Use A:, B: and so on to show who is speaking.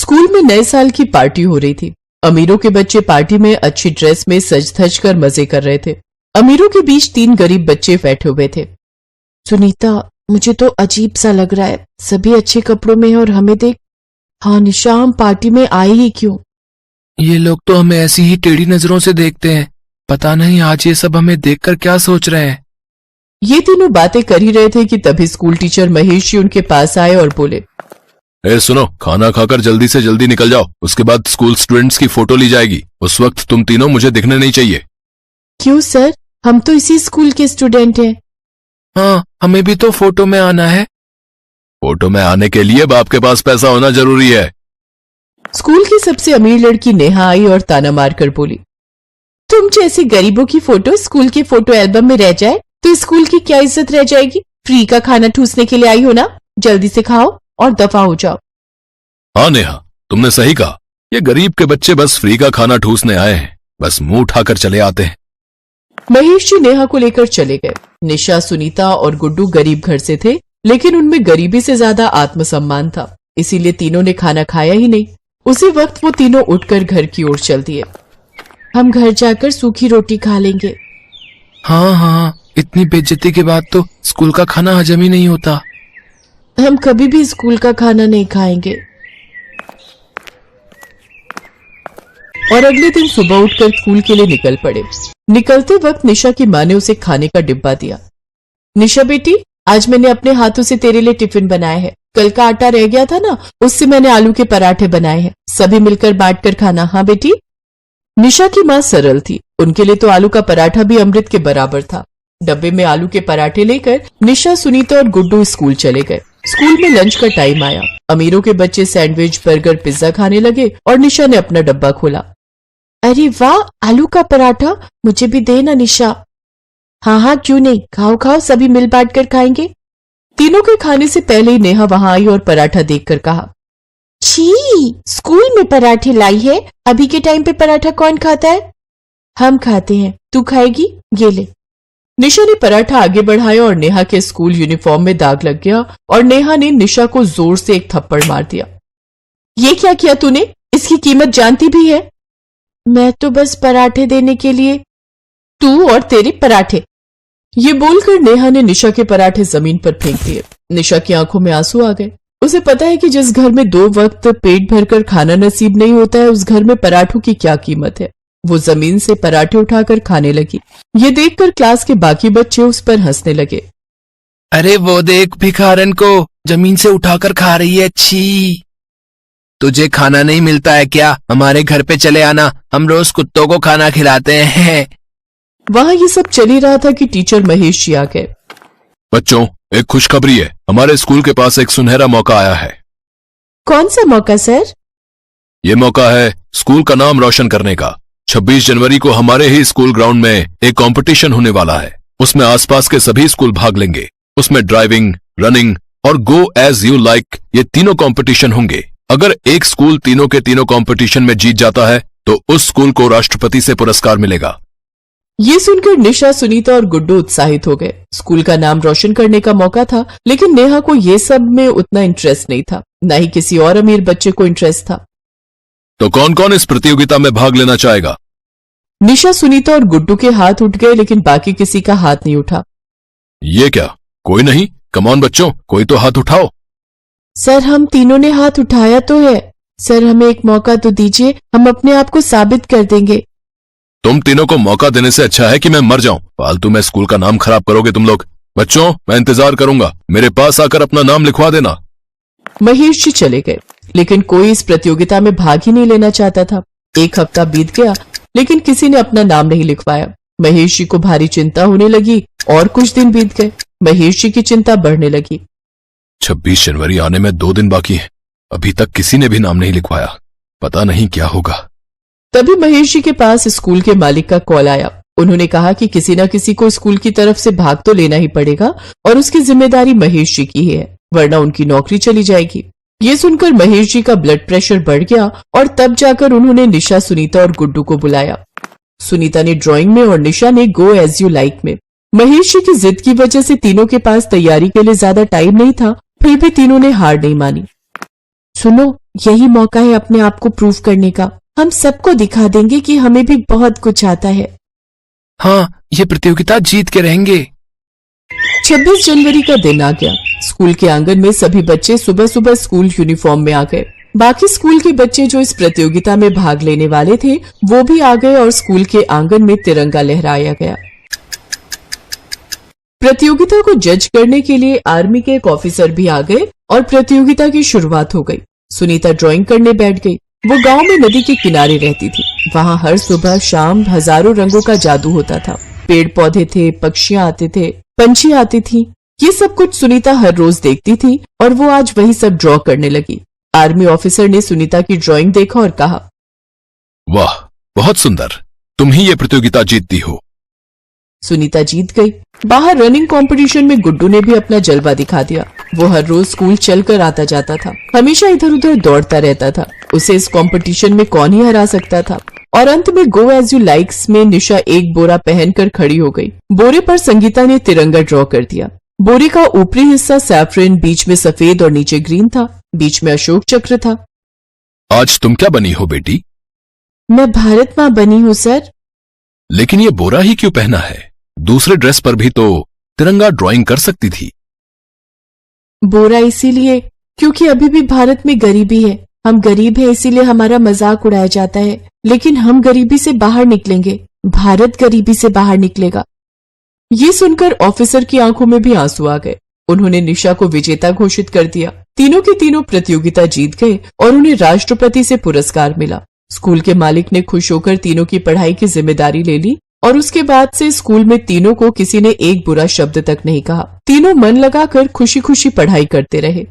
A: School में नए साल की पार्टी हो रही थी। अमीरों के बच्चे पार्टी में अच्छी ड्रेस में सज धज कर मजे कर रहे थे। अमीरों के बीच 3 गरीब बच्चे बैठे हुए थे।
B: सुनीता, मुझे तो अजीब सा लग रहा है, सभी अच्छे कपड़ों में हैं और हमें देख। हाँ निशा, हम पार्टी में आए ही क्यों?
C: ये लोग तो हमें ऐसी ही टेढ़ी नजरों से देखते हैं। पता नहीं आज ये सब हमें देखकर क्या सोच रहे हैं।
A: ये तीनों बातें कर ही रहे थे कि तभी स्कूल टीचर महेश जी उनके पास आए और बोले,
D: सुनो, खाना खाकर जल्दी से जल्दी निकल जाओ, उसके बाद स्कूल स्टूडेंट्स की फोटो ली जाएगी। उस वक्त तुम तीनों मुझे दिखने नहीं चाहिए।
B: क्यों सर, हम तो इसी स्कूल के स्टूडेंट हैं।
C: हाँ, हमें भी तो फोटो में आना है।
D: फोटो में आने के लिए बाप के पास पैसा होना जरूरी है।
A: स्कूल की सबसे अमीर लड़की नेहा आई और ताना मारकर बोली,
B: तुम जैसे गरीबों की फोटो स्कूल के फोटो एल्बम में रह जाए तो स्कूल की क्या इज्जत रह जाएगी? फ्री का खाना ठूसने के लिए आई हो ना, जल्दी से खाओ और दफा हो जाओ।
D: हाँ नेहा, तुमने सही कहा। ये गरीब के बच्चे बस फ्री का खाना ठूसने आए हैं, बस मुंह उठाकर चले आते हैं।
A: महेश जी नेहा को लेकर चले गए। निशा, सुनीता और गुड्डू गरीब घर से थे, लेकिन उनमें गरीबी से ज्यादा आत्मसम्मान था, इसीलिए तीनों ने खाना खाया ही नहीं। उसी वक्त वो तीनों उठकर घर की ओर चल दिए।
B: हम घर जाकर सूखी रोटी खा लेंगे।
C: हाँ हाँ, इतनी बेइज्जती के बाद तो स्कूल का खाना हजम ही नहीं होता।
B: हम कभी भी स्कूल का खाना नहीं खाएंगे।
A: और अगले दिन सुबह उठकर स्कूल के लिए निकल पड़े। निकलते वक्त निशा की माँ ने उसे खाने का डिब्बा दिया।
B: निशा बेटी, आज मैंने अपने हाथों से तेरे लिए टिफिन बनाया है। कल का आटा रह गया था ना, उससे मैंने आलू के पराठे बनाए हैं। सभी मिलकर बांट कर खाना। हाँ बेटी।
A: निशा की माँ सरल थी, उनके लिए तो आलू का पराठा भी अमृत के बराबर था। डब्बे में आलू के पराठे लेकर निशा, सुनीता और गुड्डू स्कूल चले गए। स्कूल में लंच का टाइम आया। अमीरों के बच्चे सैंडविच, बर्गर, पिज्जा खाने लगे और निशा ने अपना डब्बा खोला।
B: अरे वाह, आलू का पराठा, मुझे भी दे ना निशा। हाँ हाँ, क्यों नहीं, खाओ खाओ, सभी मिल बांट कर खाएंगे।
A: तीनों के खाने से पहले ही नेहा वहां आई और पराठा देखकर कहा,
B: छी, स्कूल में पराठे लाई है। अभी के टाइम पे पराठा कौन खाता है? हम खाते हैं, तू खाएगी? ये ले।
A: निशा ने पराठा आगे बढ़ाया और नेहा के स्कूल यूनिफॉर्म में दाग लग गया और नेहा ने निशा को जोर से एक थप्पड़ मार दिया।
B: ये क्या किया तूने? इसकी कीमत जानती भी है? मैं तो बस पराठे देने के लिए।
A: तू और तेरे पराठे। ये बोलकर नेहा ने निशा के पराठे जमीन पर फेंक दिए। निशा की आंखों में आंसू आ गए। उसे पता है कि जिस घर में 2 वक्त पेट भरकर खाना नसीब नहीं होता है, उस घर में पराठों की क्या कीमत है। वो जमीन से पराठे उठाकर खाने लगी। ये देखकर क्लास के बाकी बच्चे उस पर हंसने लगे।
C: अरे वो देख, भिखारन को जमीन से उठाकर खा रही है। छी, तुझे खाना नहीं मिलता है क्या? हमारे घर पे चले आना, हम रोज कुत्तों को खाना खिलाते हैं।
A: वहां ये सब चल ही रहा था कि टीचर महेश जी आ गए।
D: बच्चों, एक खुशखबरी है, हमारे स्कूल के पास एक सुनहरा मौका आया है।
B: कौन सा मौका सर?
D: ये मौका है स्कूल का नाम रोशन करने का। 26 जनवरी को हमारे ही स्कूल ग्राउंड में एक कंपटीशन होने वाला है। उसमें आसपास के सभी स्कूल भाग लेंगे। उसमें ड्राइविंग, रनिंग और गो एज यू लाइक, ये तीनों कंपटीशन होंगे। अगर एक स्कूल तीनों के तीनों कंपटीशन में जीत जाता है तो उस स्कूल को राष्ट्रपति से पुरस्कार मिलेगा।
A: ये सुनकर निशा, सुनीता और गुड्डू उत्साहित हो गए। स्कूल का नाम रोशन करने का मौका था, लेकिन नेहा को ये सब में उतना इंटरेस्ट नहीं था, न ही किसी और अमीर बच्चे को इंटरेस्ट था।
D: तो कौन कौन इस प्रतियोगिता में भाग लेना चाहेगा?
A: निशा, सुनीता और गुड्डू के हाथ उठ गए, लेकिन बाकी किसी का हाथ नहीं उठा।
D: ये क्या, कोई नहीं? कमॉन बच्चों, कोई तो हाथ उठाओ।
B: सर, हम तीनों ने हाथ उठाया तो है। सर, हमें एक मौका तो दीजिए, हम अपने आप को साबित कर देंगे।
D: तुम तीनों को मौका देने से अच्छा है कि मैं मर जाऊं। फालतू में स्कूल का नाम खराब करोगे तुम लोग। बच्चों, मैं इंतजार करूंगा, मेरे पास आकर अपना नाम लिखवा देना।
A: महेश जी चले गए, लेकिन कोई इस प्रतियोगिता में भाग ही नहीं लेना चाहता था। 1 हफ्ता बीत गया, लेकिन किसी ने अपना नाम नहीं लिखवाया। महेश जी को भारी चिंता होने लगी और कुछ दिन बीत गए। महेश जी की चिंता बढ़ने लगी।
D: 26 जनवरी आने में 2 दिन बाकी है, अभी तक किसी ने भी नाम नहीं लिखवाया। पता नहीं क्या होगा।
A: तभी महेश जी के पास स्कूल के मालिक का कॉल आया। उन्होंने कहा कि किसी न किसी को स्कूल की तरफ से भाग तो लेना ही पड़ेगा और उसकी जिम्मेदारी महेश जी की है, वरना उनकी नौकरी चली जाएगी। ये सुनकर महेश जी का ब्लड प्रेशर बढ़ गया और तब जाकर उन्होंने निशा, सुनीता और गुड्डू को बुलाया। सुनीता ने ड्राइंग में और निशा ने गो एज यू लाइक में। महेश जी की जिद की वजह से तीनों के पास तैयारी के लिए ज्यादा टाइम नहीं था, फिर भी तीनों ने हार नहीं मानी।
B: सुनो, यही मौका है अपने आप को प्रूव करने का। हम सबको दिखा देंगे कि हमें भी बहुत कुछ आता है।
C: हाँ, ये प्रतियोगिता जीत के रहेंगे।
A: 26 जनवरी का दिन आ गया। स्कूल के आंगन में सभी बच्चे सुबह सुबह स्कूल यूनिफॉर्म में आ गए। बाकी स्कूल के बच्चे जो इस प्रतियोगिता में भाग लेने वाले थे वो भी आ गए और स्कूल के आंगन में तिरंगा लहराया गया। प्रतियोगिता को जज करने के लिए आर्मी के एक ऑफिसर भी आ गए और प्रतियोगिता की शुरुआत हो गई। सुनीता ड्राइंग करने बैठ गई। वो गांव में नदी के किनारे रहती थी। वहां हर सुबह शाम हजारों रंगों का जादू होता था। पेड़ पौधे थे, पक्षियां आते थे, पंछी आती थी। ये सब कुछ सुनीता हर रोज देखती थी और वो आज वही सब ड्रॉ करने लगी। आर्मी ऑफिसर ने सुनीता की ड्राइंग देखा और कहा,
D: वाह, बहुत सुंदर, तुम ही ये प्रतियोगिता जीतती हो।
A: सुनीता जीत गई। बाहर रनिंग कंपटीशन में गुड्डू ने भी अपना जलवा दिखा दिया। वो हर रोज स्कूल चलकर आता जाता था, हमेशा इधर उधर दौड़ता रहता था। उसे इस कंपटीशन में कौन ही हरा सकता था। और अंत में गो एज यू लाइक्स में निशा एक बोरा पहनकर खड़ी हो गई। बोरे पर संगीता ने तिरंगा ड्रॉ कर दिया। बोरे का ऊपरी हिस्सा सैफरन, बीच में सफेद और नीचे ग्रीन था। बीच में अशोक चक्र था।
D: आज तुम क्या बनी हो बेटी?
B: मैं भारत माँ बनी हूँ सर।
D: लेकिन ये बोरा ही क्यों पहना है? दूसरे ड्रेस पर भी तो तिरंगा ड्राइंग कर सकती थी।
B: बोरा इसीलिए क्योंकि अभी भी भारत में गरीबी है। हम गरीब हैं इसीलिए हमारा मजाक उड़ाया जाता है, लेकिन हम गरीबी से बाहर निकलेंगे। भारत गरीबी से बाहर निकलेगा।
A: ये सुनकर ऑफिसर की आंखों में भी आंसू आ गए। उन्होंने निशा को विजेता घोषित कर दिया। तीनों के तीनों प्रतियोगिता जीत गए और उन्हें राष्ट्रपति से पुरस्कार मिला। स्कूल के मालिक ने खुश होकर तीनों की पढ़ाई की जिम्मेदारी ले ली और उसके बाद से स्कूल में तीनों को किसी ने एक बुरा शब्द तक नहीं कहा। तीनों मन लगाकर खुशी खुशी पढ़ाई करते रहे।